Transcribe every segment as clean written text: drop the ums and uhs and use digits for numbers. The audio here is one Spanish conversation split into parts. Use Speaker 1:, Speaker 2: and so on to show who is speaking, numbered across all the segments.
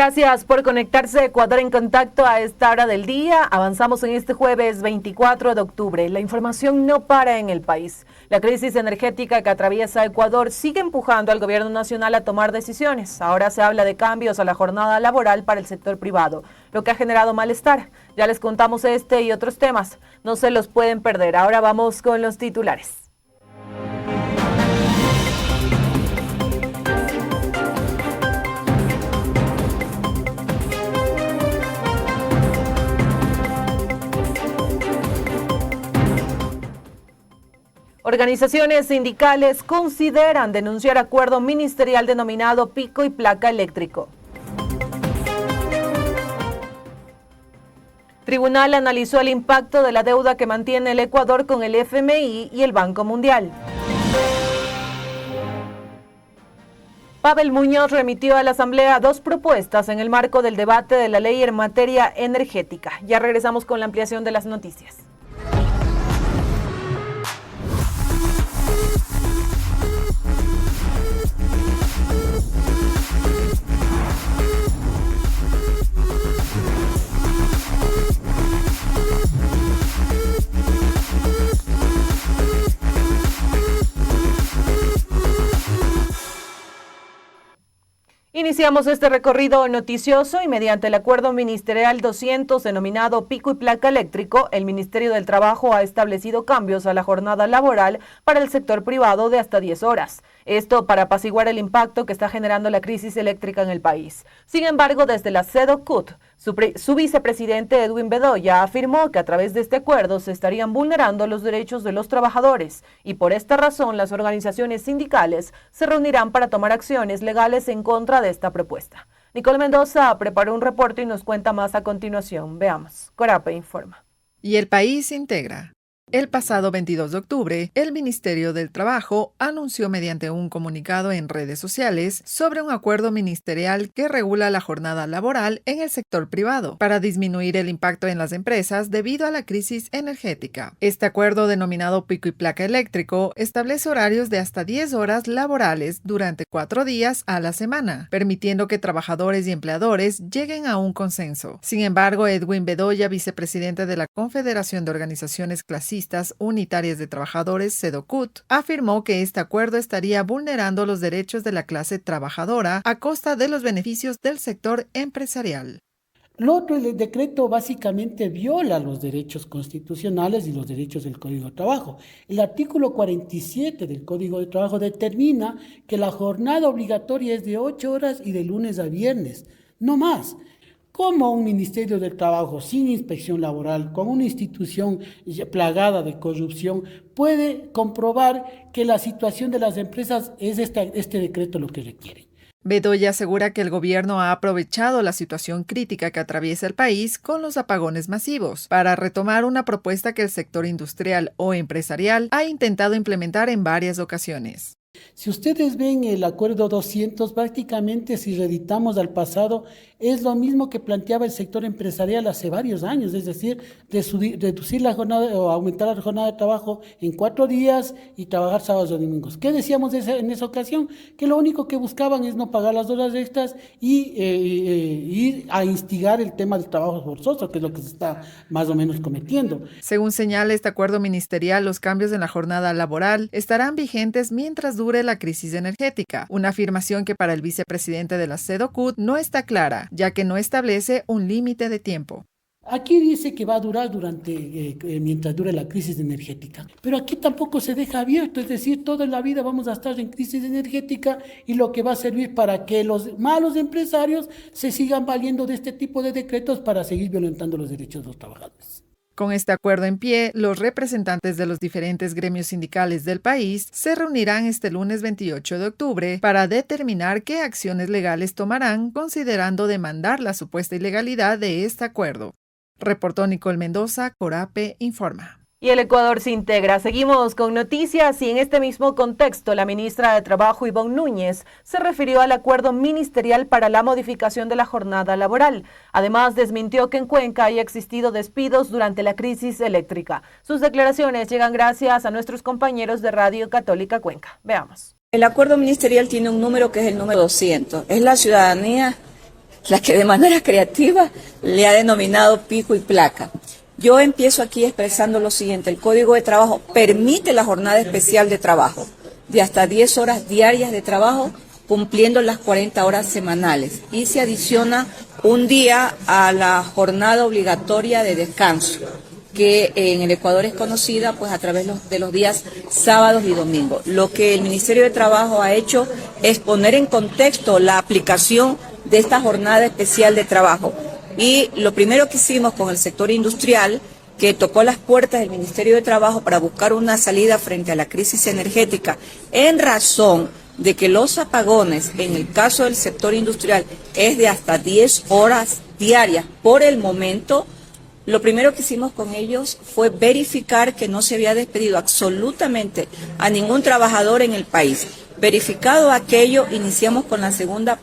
Speaker 1: Gracias por conectarse a Ecuador en Contacto a esta hora del día. Avanzamos en este jueves 24 de octubre. La información no para en el país. La crisis energética que atraviesa Ecuador sigue empujando al gobierno nacional a tomar decisiones. Ahora se habla de cambios a la jornada laboral para el sector privado, lo que ha generado malestar. Ya les contamos este y otros temas. No se los pueden perder. Ahora vamos con los titulares. Organizaciones sindicales consideran denunciar acuerdo ministerial denominado pico y placa eléctrico. Tribunal analizó el impacto de la deuda que mantiene el Ecuador con el FMI y el Banco Mundial. Pavel Muñoz remitió a la Asamblea 2 propuestas en el marco del debate de la ley en materia energética. Ya regresamos con la ampliación de las noticias. Iniciamos este recorrido noticioso y mediante el Acuerdo Ministerial 200 denominado Pico y Placa Eléctrico, el Ministerio del Trabajo ha establecido cambios a la jornada laboral para el sector privado de hasta 10 horas. Esto para apaciguar el impacto que está generando la crisis eléctrica en el país. Sin embargo, desde la CEDOCUT, su vicepresidente Edwin Bedoya afirmó que a través de este acuerdo se estarían vulnerando los derechos de los trabajadores y por esta razón las organizaciones sindicales se reunirán para tomar acciones legales en contra de esta propuesta. Nicole Mendoza preparó un reporte y nos cuenta más a continuación. Veamos. Corape informa.
Speaker 2: Y el país integra. El pasado 22 de octubre, el Ministerio del Trabajo anunció mediante un comunicado en redes sociales sobre un acuerdo ministerial que regula la jornada laboral en el sector privado para disminuir el impacto en las empresas debido a la crisis energética. Este acuerdo, denominado Pico y Placa Eléctrico, establece horarios de hasta 10 horas laborales durante 4 días a la semana, permitiendo que trabajadores y empleadores lleguen a un consenso. Sin embargo, Edwin Bedoya, vicepresidente de la Confederación de Organizaciones Clasistas Unitarias de Trabajadores, CEDOCUT, afirmó que este acuerdo estaría vulnerando los derechos de la clase trabajadora a costa de los beneficios del sector empresarial.
Speaker 3: Lo otro, el decreto básicamente viola los derechos constitucionales y los derechos del Código de Trabajo. El artículo 47 del Código de Trabajo determina que la jornada obligatoria es de 8 horas y de lunes a viernes, no más. ¿Cómo un Ministerio del Trabajo sin inspección laboral, con una institución plagada de corrupción, puede comprobar que la situación de las empresas es este decreto lo que requiere?
Speaker 2: Bedoya asegura que el gobierno ha aprovechado la situación crítica que atraviesa el país con los apagones masivos para retomar una propuesta que el sector industrial o empresarial ha intentado implementar en varias ocasiones.
Speaker 3: Si ustedes ven el acuerdo 200, prácticamente si reeditamos al pasado, es lo mismo que planteaba el sector empresarial hace varios años, es decir, reducir la jornada o aumentar la jornada de trabajo en 4 días y trabajar sábados o domingos. ¿Qué decíamos en esa ocasión? Que lo único que buscaban es no pagar las horas extras y ir a instigar el tema del trabajo forzoso, que es lo que se está más o menos cometiendo.
Speaker 2: Según señala este acuerdo ministerial, los cambios en la jornada laboral estarán vigentes mientras dure la crisis energética, una afirmación que para el vicepresidente de la CEDOCUT no está clara, ya que no establece un límite de tiempo.
Speaker 3: Aquí dice que va a durar mientras dure la crisis energética, pero aquí tampoco se deja abierto, es decir, toda la vida vamos a estar en crisis energética y lo que va a servir para que los malos empresarios se sigan valiendo de este tipo de decretos para seguir violentando los derechos de los trabajadores.
Speaker 2: Con este acuerdo en pie, los representantes de los diferentes gremios sindicales del país se reunirán este lunes 28 de octubre para determinar qué acciones legales tomarán, considerando demandar la supuesta ilegalidad de este acuerdo. Reportó Nicole Mendoza, Corape informa.
Speaker 1: Y el Ecuador se integra. Seguimos con noticias y en este mismo contexto la ministra de Trabajo, Ivonne Núñez, se refirió al acuerdo ministerial para la modificación de la jornada laboral. Además, desmintió que en Cuenca haya existido despidos durante la crisis eléctrica. Sus declaraciones llegan gracias a nuestros compañeros de Radio Católica Cuenca. Veamos.
Speaker 4: El acuerdo ministerial tiene un número que es el número 200. Es la ciudadanía la que de manera creativa le ha denominado pico y placa. Yo empiezo aquí expresando lo siguiente: el Código de Trabajo permite la jornada especial de trabajo de hasta 10 horas diarias de trabajo, cumpliendo las 40 horas semanales, y se adiciona un día a la jornada obligatoria de descanso, que en el Ecuador es conocida pues a través de los días sábados y domingos. Lo que el Ministerio de Trabajo ha hecho es poner en contexto la aplicación de esta jornada especial de trabajo. Y lo primero que hicimos con el sector industrial, que tocó las puertas del Ministerio de Trabajo para buscar una salida frente a la crisis energética, en razón de que los apagones, en el caso del sector industrial, es de hasta 10 horas diarias por el momento. Lo primero que hicimos con ellos fue verificar que no se había despedido absolutamente a ningún trabajador en el país. Verificado aquello, iniciamos con la segunda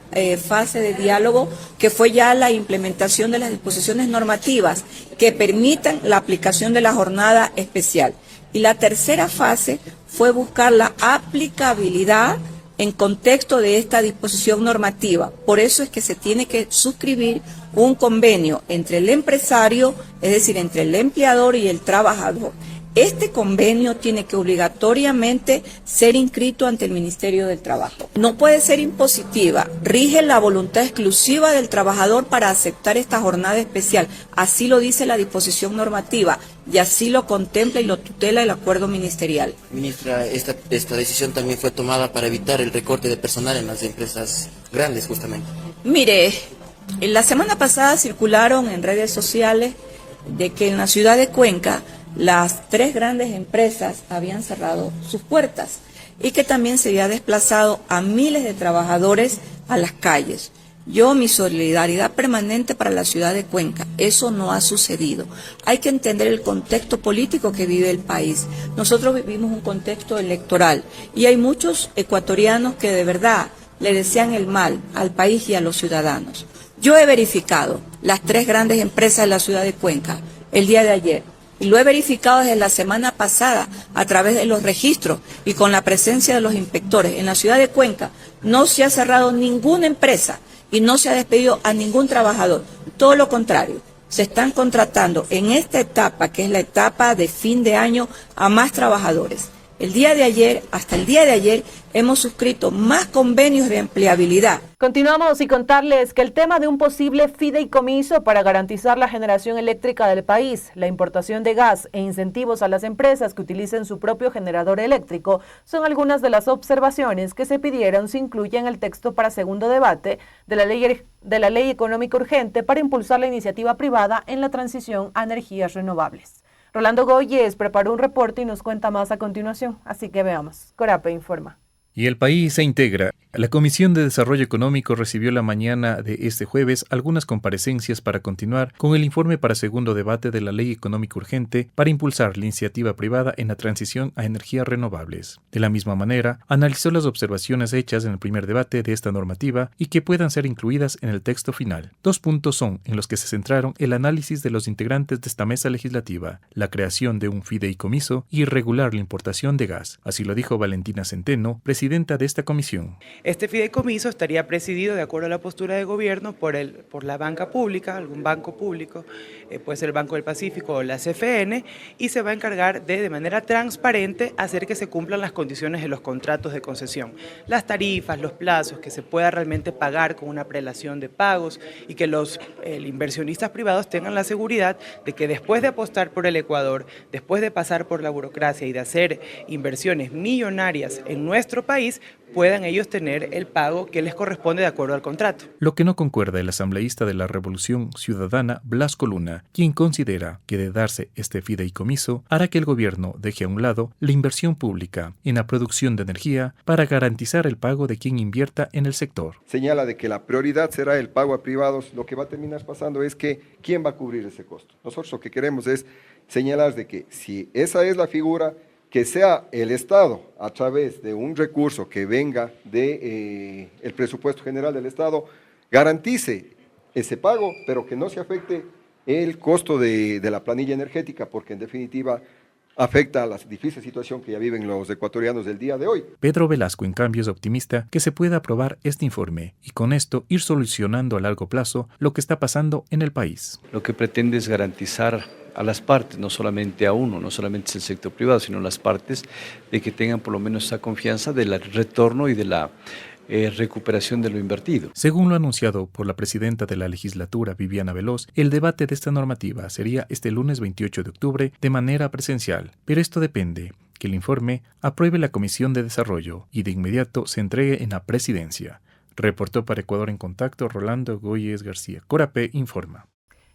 Speaker 4: fase de diálogo, que fue ya la implementación de las disposiciones normativas que permitan la aplicación de la jornada especial. Y la tercera fase fue buscar la aplicabilidad en contexto de esta disposición normativa. Por eso es que se tiene que suscribir un convenio entre el empresario, es decir, entre el empleador y el trabajador. Este convenio tiene que obligatoriamente ser inscrito ante el Ministerio del Trabajo. No puede ser impositiva, rige la voluntad exclusiva del trabajador para aceptar esta jornada especial. Así lo dice la disposición normativa y así lo contempla y lo tutela el acuerdo ministerial.
Speaker 5: Ministra, esta decisión también fue tomada para evitar el recorte de personal en las empresas grandes, justamente.
Speaker 4: Mire, la semana pasada circularon en redes sociales de que en la ciudad de Cuenca las 3 grandes empresas habían cerrado sus puertas y que también se había desplazado a miles de trabajadores a las calles. Yo, mi solidaridad permanente para la ciudad de Cuenca. Eso no ha sucedido. Hay que entender el contexto político que vive el país. Nosotros vivimos un contexto electoral y hay muchos ecuatorianos que de verdad le desean el mal al país y a los ciudadanos. Yo he verificado las 3 grandes empresas de la ciudad de Cuenca el día de ayer. Y lo he verificado desde la semana pasada a través de los registros y con la presencia de los inspectores. En la ciudad de Cuenca no se ha cerrado ninguna empresa y no se ha despedido a ningún trabajador. Todo lo contrario, se están contratando en esta etapa, que es la etapa de fin de año, a más trabajadores. El día de ayer, hasta el día de ayer, hemos suscrito más convenios de empleabilidad.
Speaker 1: Continuamos y contarles que el tema de un posible fideicomiso para garantizar la generación eléctrica del país, la importación de gas e incentivos a las empresas que utilicen su propio generador eléctrico son algunas de las observaciones que se pidieron se incluyen en el texto para segundo debate de la ley económica urgente para impulsar la iniciativa privada en la transición a energías renovables. Rolando Goyes preparó un reporte y nos cuenta más a continuación, así que veamos. Corape informa.
Speaker 6: Y el país se integra. La Comisión de Desarrollo Económico recibió la mañana de este jueves algunas comparecencias para continuar con el informe para segundo debate de la Ley Económica Urgente para impulsar la iniciativa privada en la transición a energías renovables. De la misma manera, analizó las observaciones hechas en el primer debate de esta normativa y que puedan ser incluidas en el texto final. 2 puntos son en los que se centraron el análisis de los integrantes de esta mesa legislativa: la creación de un fideicomiso y regular la importación de gas. Así lo dijo Valentina Centeno, presidenta de esta comisión.
Speaker 7: Este fideicomiso estaría presidido, de acuerdo a la postura de gobierno, por la banca pública, algún banco público, puede ser el Banco del Pacífico o la CFN, y se va a encargar de manera transparente, hacer que se cumplan las condiciones de los contratos de concesión, las tarifas, los plazos, que se pueda realmente pagar con una prelación de pagos y que los inversionistas privados tengan la seguridad de que después de apostar por el Ecuador, después de pasar por la burocracia y de hacer inversiones millonarias en nuestro país, puedan ellos tener el pago que les corresponde de acuerdo al contrato.
Speaker 6: Lo que no concuerda el asambleísta de la Revolución Ciudadana, Blasco Luna, quien considera que de darse este fideicomiso hará que el gobierno deje a un lado la inversión pública en la producción de energía para garantizar el pago de quien invierta en el sector.
Speaker 8: Señala de que la prioridad será el pago a privados. Lo que va a terminar pasando es que ¿quién va a cubrir ese costo? Nosotros lo que queremos es señalar de que si esa es la figura, que sea el Estado, a través de un recurso que venga del presupuesto general del Estado, garantice ese pago, pero que no se afecte el costo de la planilla energética, porque en definitiva afecta a la difícil situación que ya viven los ecuatorianos del día de hoy.
Speaker 6: Pedro Velasco, en cambio, es optimista que se pueda aprobar este informe y con esto ir solucionando a largo plazo lo que está pasando en el país.
Speaker 9: Lo que pretende es garantizar a las partes, no solamente a uno, no solamente el sector privado, sino las partes, de que tengan por lo menos esa confianza del retorno y de la recuperación de lo invertido.
Speaker 6: Según lo anunciado por la presidenta de la legislatura, Viviana Veloz, el debate de esta normativa sería este lunes 28 de octubre de manera presencial, pero esto depende que el informe apruebe la Comisión de Desarrollo y de inmediato se entregue en la presidencia. Reportó para Ecuador en Contacto Rolando Goyes García. Corapé informa.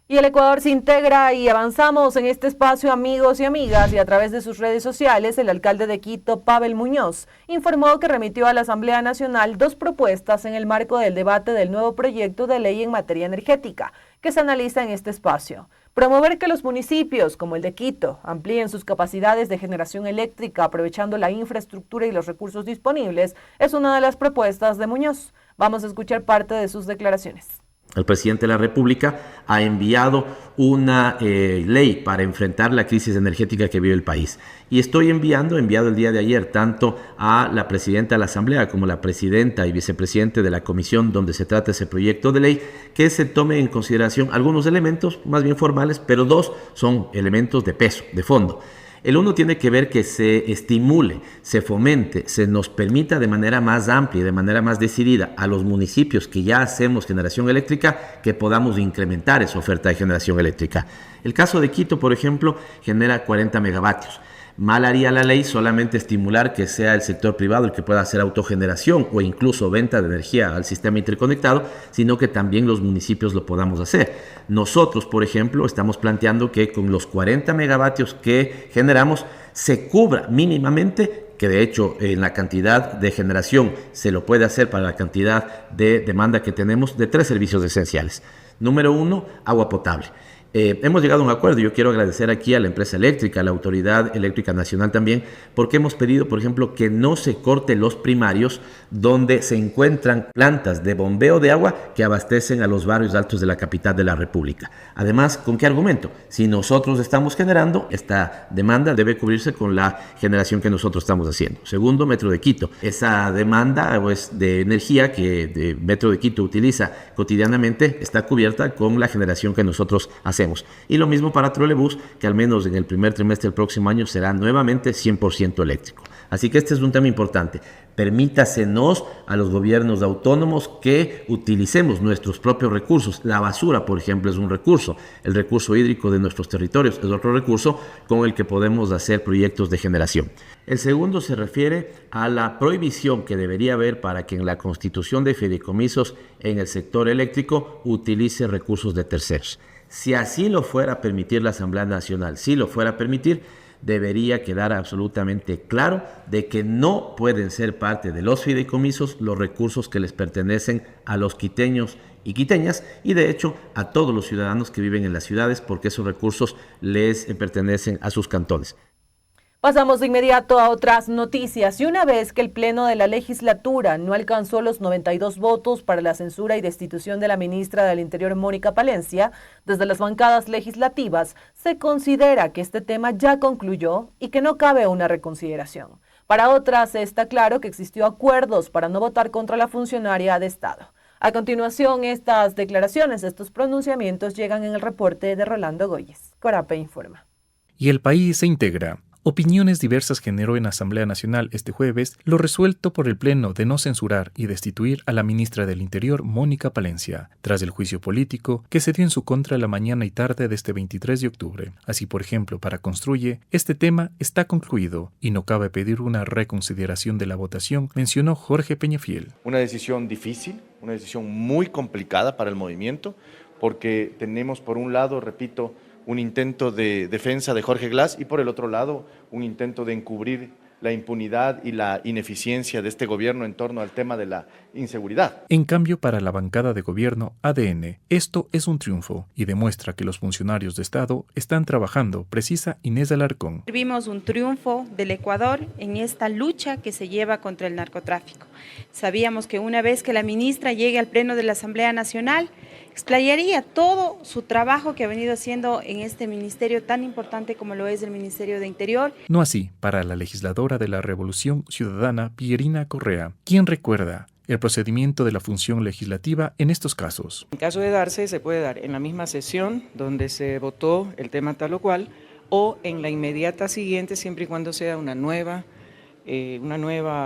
Speaker 1: Y el Ecuador se integra y avanzamos en este espacio, amigos y amigas, y a través de sus redes sociales, el alcalde de Quito, Pavel Muñoz, informó que remitió a la Asamblea Nacional 2 propuestas en el marco del debate del nuevo proyecto de ley en materia energética, que se analiza en este espacio. Promover que los municipios, como el de Quito, amplíen sus capacidades de generación eléctrica aprovechando la infraestructura y los recursos disponibles es una de las propuestas de Muñoz. Vamos a escuchar parte de sus declaraciones.
Speaker 10: El presidente de la República ha enviado una ley para enfrentar la crisis energética que vive el país. Y enviado el día de ayer tanto a la presidenta de la Asamblea como la presidenta y vicepresidente de la comisión donde se trata ese proyecto de ley, que se tome en consideración algunos elementos más bien formales, pero 2 son elementos de peso, de fondo. El uno tiene que ver que se estimule, se fomente, se nos permita de manera más amplia y de manera más decidida a los municipios que ya hacemos generación eléctrica que podamos incrementar esa oferta de generación eléctrica. El caso de Quito, por ejemplo, genera 40 megavatios. Mal haría la ley solamente estimular que sea el sector privado el que pueda hacer autogeneración o incluso venta de energía al sistema interconectado, sino que también los municipios lo podamos hacer. Nosotros, por ejemplo, estamos planteando que con los 40 megavatios que generamos se cubra mínimamente, que de hecho en la cantidad de generación se lo puede hacer para la cantidad de demanda que tenemos de 3 servicios esenciales. Número 1, agua potable. Hemos llegado a un acuerdo. Yo quiero agradecer aquí a la empresa eléctrica, a la Autoridad Eléctrica Nacional también, porque hemos pedido, por ejemplo, que no se corte los primarios donde se encuentran plantas de bombeo de agua que abastecen a los barrios altos de la capital de la República. Además, ¿con qué argumento? Si nosotros estamos generando, esta demanda debe cubrirse con la generación que nosotros estamos haciendo. Segundo, Metro de Quito. Esa demanda pues, de energía que Metro de Quito utiliza cotidianamente está cubierta con la generación que nosotros hacemos. Y lo mismo para Trolebús, que al menos en el primer trimestre del próximo año será nuevamente 100% eléctrico. Así que este es un tema importante. Permítasenos a los gobiernos autónomos que utilicemos nuestros propios recursos. La basura, por ejemplo, es un recurso. El recurso hídrico de nuestros territorios es otro recurso con el que podemos hacer proyectos de generación. El segundo se refiere a la prohibición que debería haber para que en la constitución de fideicomisos en el sector eléctrico utilice recursos de terceros. Si así lo fuera a permitir la Asamblea Nacional, si lo fuera a permitir, debería quedar absolutamente claro de que no pueden ser parte de los fideicomisos los recursos que les pertenecen a los quiteños y quiteñas y de hecho a todos los ciudadanos que viven en las ciudades porque esos recursos les pertenecen a sus cantones.
Speaker 1: Pasamos de inmediato a otras noticias y una vez que el Pleno de la Legislatura no alcanzó los 92 votos para la censura y destitución de la ministra del Interior, Mónica Palencia, desde las bancadas legislativas se considera que este tema ya concluyó y que no cabe una reconsideración. Para otras está claro que existió acuerdos para no votar contra la funcionaria de Estado. A continuación, estas declaraciones, estos pronunciamientos llegan en el reporte de Rolando Goyes. Corapé informa.
Speaker 6: Y el país se integra. Opiniones diversas generó en Asamblea Nacional este jueves lo resuelto por el Pleno de no censurar y destituir a la ministra del Interior, Mónica Palencia, tras el juicio político que se dio en su contra la mañana y tarde de este 23 de octubre. Así, por ejemplo, para Construye, este tema está concluido y no cabe pedir una reconsideración de la votación, mencionó Jorge Peñafiel.
Speaker 11: Una decisión difícil, una decisión muy complicada para el movimiento, porque tenemos por un lado, repito, un intento de defensa de Jorge Glass y por el otro lado un intento de encubrir la impunidad y la ineficiencia de este gobierno en torno al tema de la inseguridad.
Speaker 6: En cambio, para la bancada de gobierno ADN, esto es un triunfo y demuestra que los funcionarios de Estado están trabajando, precisa Inés Alarcón.
Speaker 12: Vimos un triunfo del Ecuador en esta lucha que se lleva contra el narcotráfico. Sabíamos que una vez que la ministra llegue al Pleno de la Asamblea Nacional, explayaría todo su trabajo que ha venido haciendo en este ministerio tan importante como lo es el Ministerio de Interior.
Speaker 6: No así para la legisladora de la Revolución Ciudadana, Pierina Correa, quien recuerda el procedimiento de la función legislativa en estos casos.
Speaker 13: En caso de darse, se puede dar en la misma sesión donde se votó el tema tal o cual, o en la inmediata siguiente, siempre y cuando sea una nueva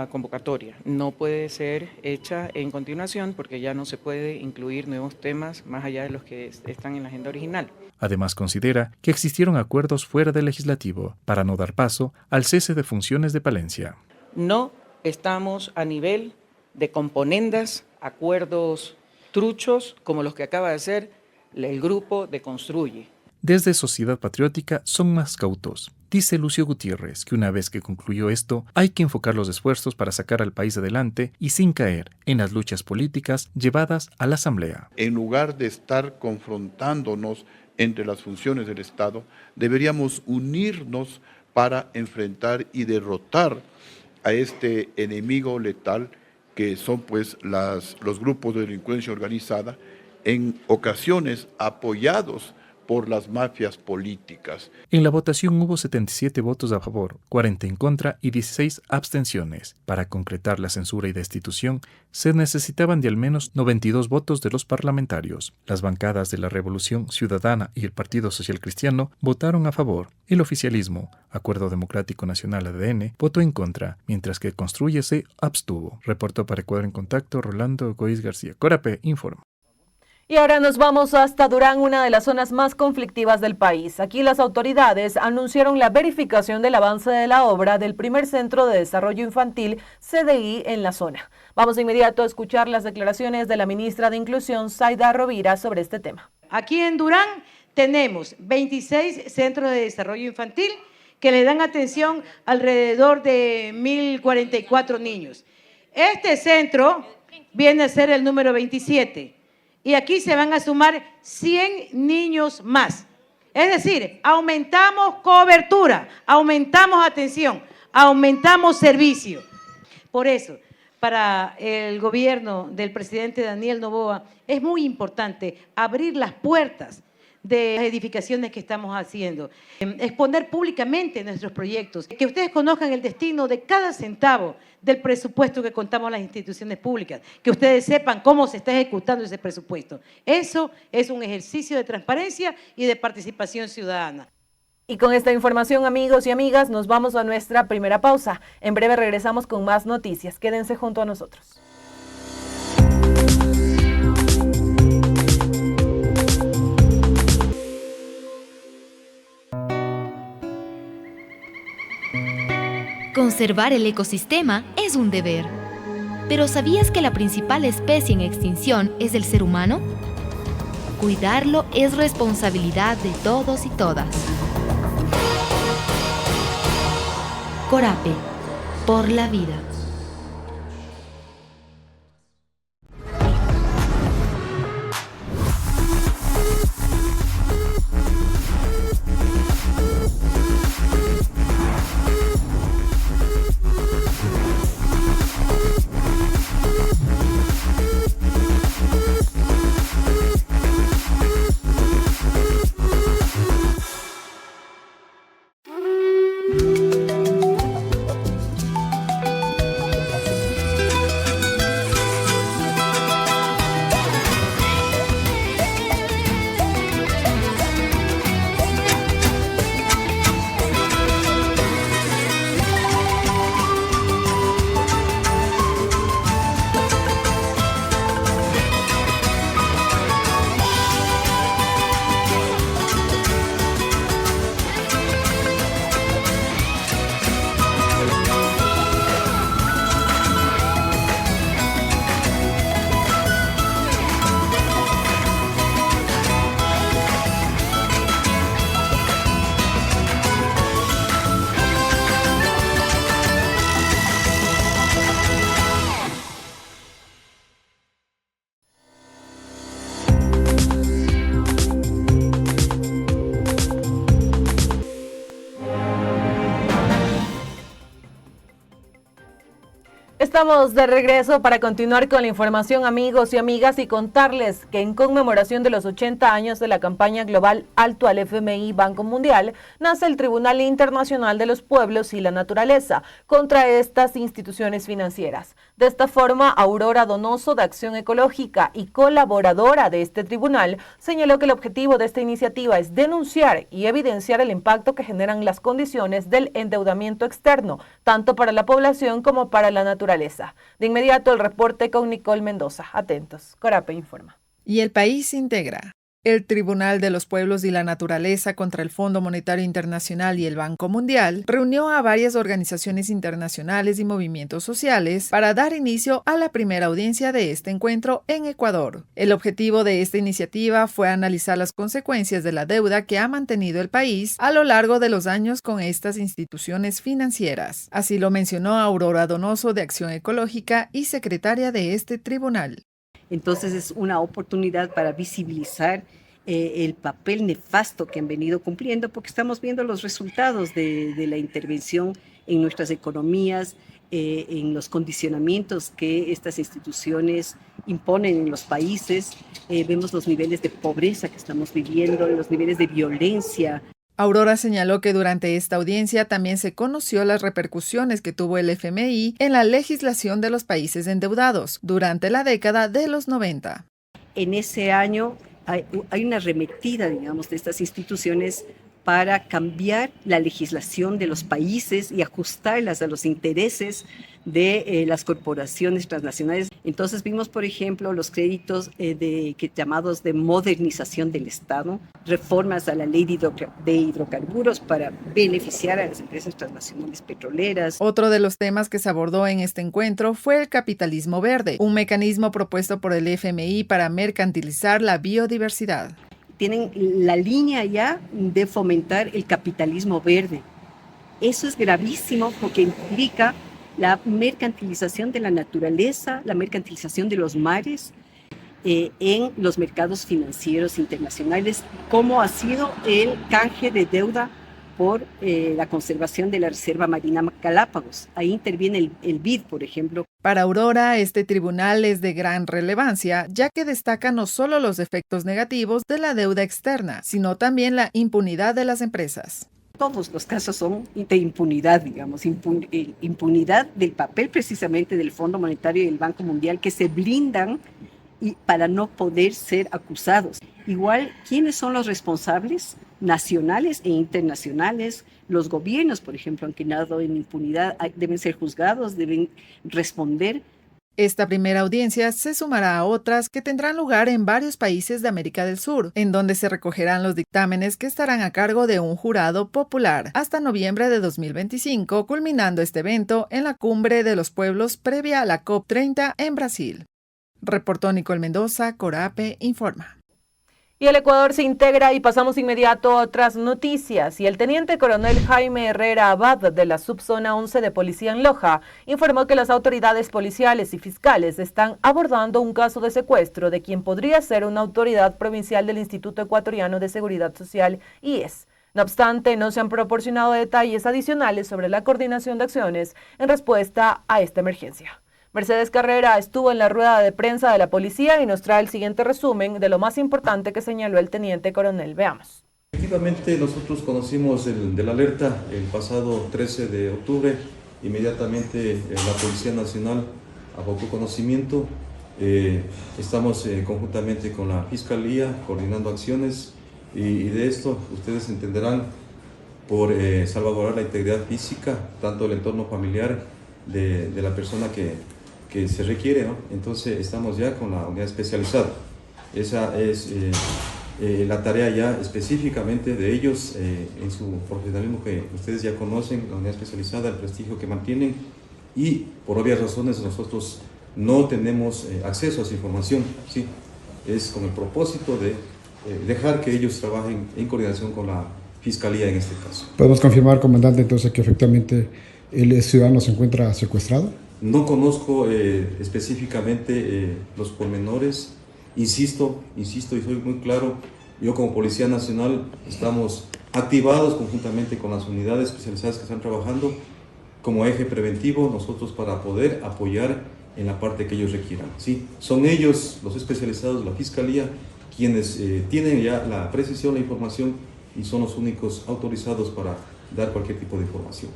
Speaker 13: convocatoria. No puede ser hecha en continuación porque ya no se puede incluir nuevos temas más allá de los que están en la agenda original.
Speaker 6: Además, considera que existieron acuerdos fuera del legislativo para no dar paso al cese de funciones de Palencia.
Speaker 13: No estamos a nivel de componendas, acuerdos truchos como los que acaba de hacer el grupo de Construye.
Speaker 6: Desde Sociedad Patriótica son más cautos. Dice Lucio Gutiérrez que una vez que concluyó esto, hay que enfocar los esfuerzos para sacar al país adelante y sin caer en las luchas políticas llevadas a la Asamblea.
Speaker 14: En lugar de estar confrontándonos entre las funciones del Estado, deberíamos unirnos para enfrentar y derrotar a este enemigo letal que son pues los grupos de delincuencia organizada, en ocasiones apoyados por las mafias políticas.
Speaker 6: En la votación hubo 77 votos a favor, 40 en contra y 16 abstenciones. Para concretar la censura y destitución, se necesitaban de al menos 92 votos de los parlamentarios. Las bancadas de la Revolución Ciudadana y el Partido Social Cristiano votaron a favor. El oficialismo, Acuerdo Democrático Nacional ADN, votó en contra, mientras que Construye se abstuvo. Reportó para Ecuador en Contacto Rolando Goiz García. Corape informa.
Speaker 1: Y ahora nos vamos hasta Durán, una de las zonas más conflictivas del país. Aquí las autoridades anunciaron la verificación del avance de la obra del primer Centro de Desarrollo Infantil, CDI, en la zona. Vamos de inmediato a escuchar las declaraciones de la ministra de Inclusión, Zaida Rovira, sobre este tema.
Speaker 15: Aquí en Durán tenemos 26 centros de desarrollo infantil que le dan atención alrededor de 1.044 niños. Este centro viene a ser el número 27. Y aquí se van a sumar 100 niños más. Es decir, aumentamos cobertura, aumentamos atención, aumentamos servicio. Por eso, para el gobierno del presidente Daniel Noboa, es muy importante abrir las puertas de las edificaciones que estamos haciendo, exponer públicamente nuestros proyectos, que ustedes conozcan el destino de cada centavo del presupuesto que contamos las instituciones públicas, que ustedes sepan cómo se está ejecutando ese presupuesto. Eso es un ejercicio de transparencia y de participación ciudadana.
Speaker 1: Y con esta información, amigos y amigas, nos vamos a nuestra primera pausa. En breve regresamos con más noticias. Quédense junto a nosotros.
Speaker 16: Conservar el ecosistema es un deber. ¿Pero sabías que la principal especie en extinción es el ser humano? Cuidarlo es responsabilidad de todos y todas. Corape, por la vida.
Speaker 1: Estamos de regreso para continuar con la información, amigos y amigas, y contarles que en conmemoración de los 80 años de la campaña global Alto al FMI Banco Mundial, nace el Tribunal Internacional de los Pueblos y la Naturaleza contra estas instituciones financieras. De esta forma, Aurora Donoso, de Acción Ecológica y colaboradora de este tribunal, señaló que el objetivo de esta iniciativa es denunciar y evidenciar el impacto que generan las condiciones del endeudamiento externo, tanto para la población como para la naturaleza. De inmediato el reporte con Nicole Mendoza. Atentos. Corape informa.
Speaker 2: Y el país integra. El Tribunal de los Pueblos y la Naturaleza contra el Fondo Monetario Internacional y el Banco Mundial reunió a varias organizaciones internacionales y movimientos sociales para dar inicio a la primera audiencia de este encuentro en Ecuador. El objetivo de esta iniciativa fue analizar las consecuencias de la deuda que ha mantenido el país a lo largo de los años con estas instituciones financieras. Así lo mencionó Aurora Donoso, de Acción Ecológica y secretaria de este tribunal.
Speaker 17: Entonces es una oportunidad para visibilizar el papel nefasto que han venido cumpliendo, porque estamos viendo los resultados de la intervención en nuestras economías, en los condicionamientos que estas instituciones imponen en los países. Vemos los niveles de pobreza que estamos viviendo, los niveles de violencia.
Speaker 2: Aurora señaló que durante esta audiencia también se conoció las repercusiones que tuvo el FMI en la legislación de los países endeudados durante la década de los 90.
Speaker 17: En ese año hay una arremetida, digamos, de estas instituciones para cambiar la legislación de los países y ajustarlas a los intereses de las corporaciones transnacionales. Entonces vimos, por ejemplo, los créditos llamados de modernización del Estado, reformas a la ley de hidrocarburos para beneficiar a las empresas transnacionales petroleras.
Speaker 2: Otro de los temas que se abordó en este encuentro fue el capitalismo verde, un mecanismo propuesto por el FMI para mercantilizar la biodiversidad.
Speaker 17: Tienen la línea ya de fomentar el capitalismo verde. Eso es gravísimo porque implica la mercantilización de la naturaleza, la mercantilización de los mares en los mercados financieros internacionales, como ha sido el canje de deuda por la conservación de la Reserva Marina Galápagos. Ahí interviene el BID, por ejemplo.
Speaker 2: Para Aurora, este tribunal es de gran relevancia, ya que destaca no solo los efectos negativos de la deuda externa, sino también la impunidad de las empresas.
Speaker 17: Todos los casos son de impunidad, digamos, impunidad del papel precisamente del Fondo Monetario y del Banco Mundial, que se blindan para no poder ser acusados. Igual, ¿quiénes son los responsables nacionales e internacionales? Los gobiernos, por ejemplo, han quedado en impunidad, deben ser juzgados, deben responder.
Speaker 2: Esta primera audiencia se sumará a otras que tendrán lugar en varios países de América del Sur, en donde se recogerán los dictámenes que estarán a cargo de un jurado popular hasta noviembre de 2025, culminando este evento en la Cumbre de los Pueblos previa a la COP30 en Brasil. Reportó Nicole Mendoza, Corape informa.
Speaker 1: Y el Ecuador se integra y pasamos inmediato a otras noticias. Y el teniente coronel Jaime Herrera Abad de la subzona 11 de Policía en Loja informó que las autoridades policiales y fiscales están abordando un caso de secuestro de quien podría ser una autoridad provincial del Instituto Ecuatoriano de Seguridad Social, IES. No obstante, no se han proporcionado detalles adicionales sobre la coordinación de acciones en respuesta a esta emergencia. Mercedes Carrera estuvo en la rueda de prensa de la policía y nos trae el siguiente resumen de lo más importante que señaló el teniente coronel. Veamos.
Speaker 18: Efectivamente, nosotros conocimos de la alerta el pasado 13 de octubre. Inmediatamente la Policía Nacional abocó conocimiento. Estamos conjuntamente con la Fiscalía coordinando acciones y de esto ustedes entenderán por salvaguardar la integridad física, tanto el entorno familiar de la persona que se requiere, ¿no? Entonces estamos ya con la unidad especializada. Esa es la tarea ya específicamente de ellos en su profesionalismo que ustedes ya conocen, la unidad especializada, el prestigio que mantienen, y por obvias razones nosotros no tenemos acceso a esa información, ¿sí? Es con el propósito de dejar que ellos trabajen en coordinación con la Fiscalía en este caso.
Speaker 19: ¿Podemos confirmar, comandante, entonces que efectivamente el ciudadano se encuentra secuestrado?
Speaker 18: No conozco específicamente los pormenores. Insisto y soy muy claro, yo como Policía Nacional estamos activados conjuntamente con las unidades especializadas que están trabajando como eje preventivo nosotros para poder apoyar en la parte que ellos requieran, ¿sí? Son ellos, los especializados de la Fiscalía, quienes tienen ya la precisión, la información y son los únicos autorizados para dar cualquier tipo de información.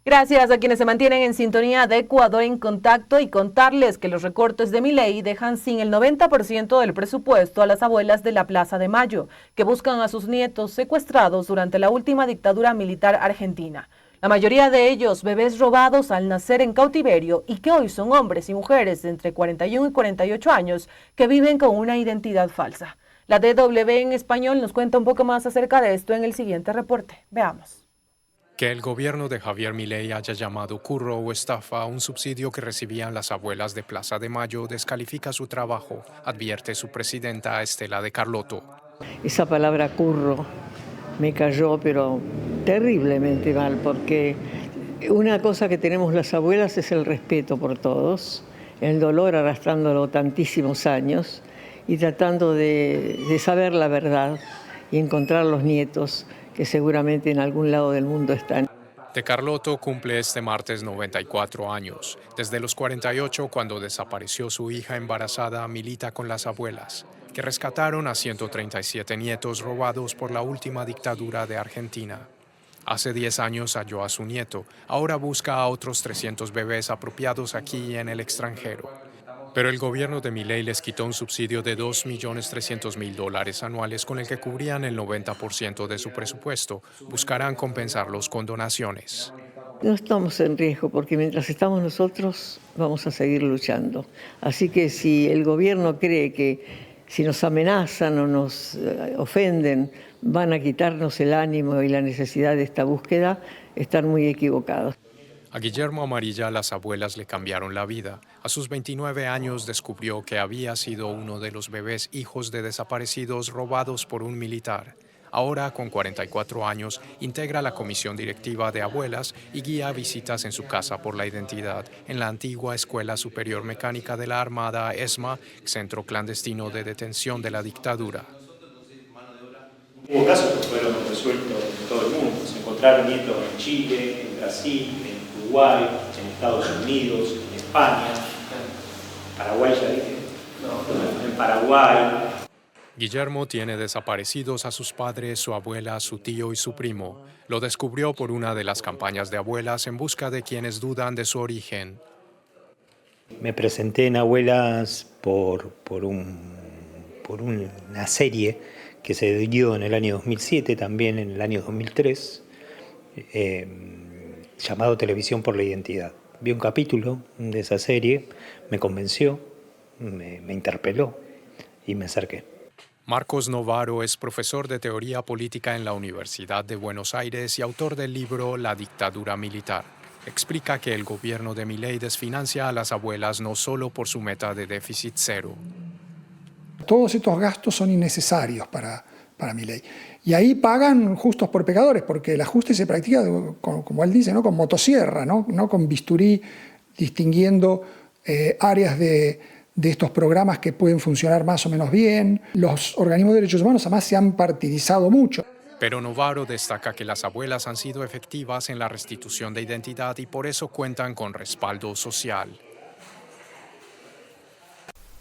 Speaker 1: Gracias a quienes se mantienen en sintonía de Ecuador en Contacto y contarles que los recortes de Milei dejan sin el 90% del presupuesto a las abuelas de la Plaza de Mayo, que buscan a sus nietos secuestrados durante la última dictadura militar argentina. La mayoría de ellos bebés robados al nacer en cautiverio y que hoy son hombres y mujeres de entre 41 y 48 años que viven con una identidad falsa. La DW en español nos cuenta un poco más acerca de esto en el siguiente reporte. Veamos.
Speaker 20: Que el gobierno de Javier Milei haya llamado curro o estafa a un subsidio que recibían las abuelas de Plaza de Mayo descalifica su trabajo, advierte su presidenta Estela de Carlotto.
Speaker 21: Esa palabra curro me cayó, pero terriblemente mal, porque una cosa que tenemos las abuelas es el respeto por todos, el dolor arrastrándolo tantísimos años y tratando de saber la verdad y encontrar los nietos que seguramente en algún lado del mundo están.
Speaker 20: De Carlotto cumple este martes 94 años. Desde los 48, cuando desapareció su hija embarazada, milita con las abuelas, que rescataron a 137 nietos robados por la última dictadura de Argentina. Hace 10 años halló a su nieto, ahora busca a otros 300 bebés apropiados aquí y en el extranjero. Pero el gobierno de Milei les quitó un subsidio de $2.300.000 anuales con el que cubrían el 90% de su presupuesto. Buscarán compensarlos con donaciones.
Speaker 21: No estamos en riesgo porque mientras estamos nosotros vamos a seguir luchando. Así que si el gobierno cree que si nos amenazan o nos ofenden van a quitarnos el ánimo y la necesidad de esta búsqueda, están muy equivocados.
Speaker 20: A Guillermo Amarilla las abuelas le cambiaron la vida. A sus 29 años descubrió que había sido uno de los bebés hijos de desaparecidos robados por un militar. Ahora, con 44 años, integra la comisión directiva de abuelas y guía visitas en su casa por la identidad en la antigua Escuela Superior Mecánica de la Armada ESMA, centro clandestino de detención de la dictadura.
Speaker 22: Hubo casos que fueron resueltos en todo el mundo. Se encontraron nietos en Chile, en Brasil, en Uruguay, en Estados Unidos, en España, Paraguay ya dije, en Paraguay.
Speaker 20: Guillermo tiene desaparecidos a sus padres, su abuela, su tío y su primo. Lo descubrió por una de las campañas de abuelas en busca de quienes dudan de su origen.
Speaker 22: Me presenté en Abuelas por una serie que se dio en el año 2007, también en el año 2003, llamado Televisión por la Identidad. Vi un capítulo de esa serie, me convenció, me interpeló y me acerqué.
Speaker 20: Marcos Novaro es profesor de teoría política en la Universidad de Buenos Aires y autor del libro La dictadura militar. Explica que el gobierno de Milei desfinancia a las abuelas no solo por su meta de déficit cero.
Speaker 23: Todos estos gastos son innecesarios para Milei. Y ahí pagan justos por pecadores, porque el ajuste se practica, como él dice, ¿no? Con motosierra, no con bisturí, distinguiendo áreas de estos programas que pueden funcionar más o menos bien. Los organismos de derechos humanos además se han partidizado mucho.
Speaker 20: Pero Novaro destaca que las abuelas han sido efectivas en la restitución de identidad y por eso cuentan con respaldo social.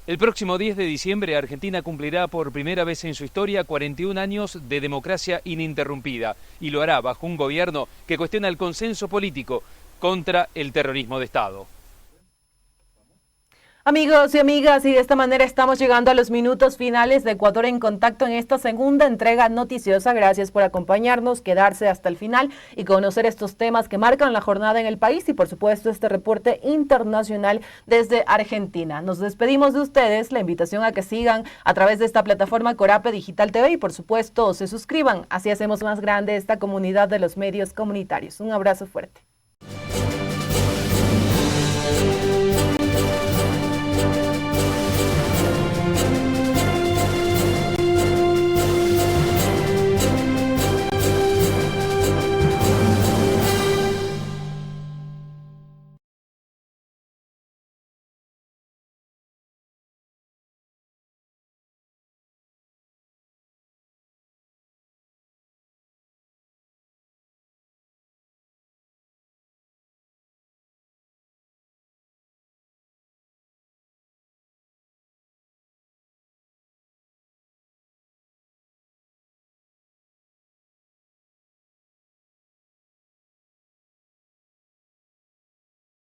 Speaker 24: El próximo 10 de diciembre, Argentina cumplirá por primera vez en su historia 41 años de democracia ininterrumpida y lo hará bajo un gobierno que cuestiona el consenso político contra el terrorismo de Estado.
Speaker 1: Amigos y amigas, y de esta manera estamos llegando a los minutos finales de Ecuador en Contacto en esta segunda entrega noticiosa. Gracias por acompañarnos, quedarse hasta el final y conocer estos temas que marcan la jornada en el país y por supuesto este reporte internacional desde Argentina. Nos despedimos de ustedes, la invitación a que sigan a través de esta plataforma Corape Digital TV y por supuesto se suscriban, así hacemos más grande esta comunidad de los medios comunitarios. Un abrazo fuerte.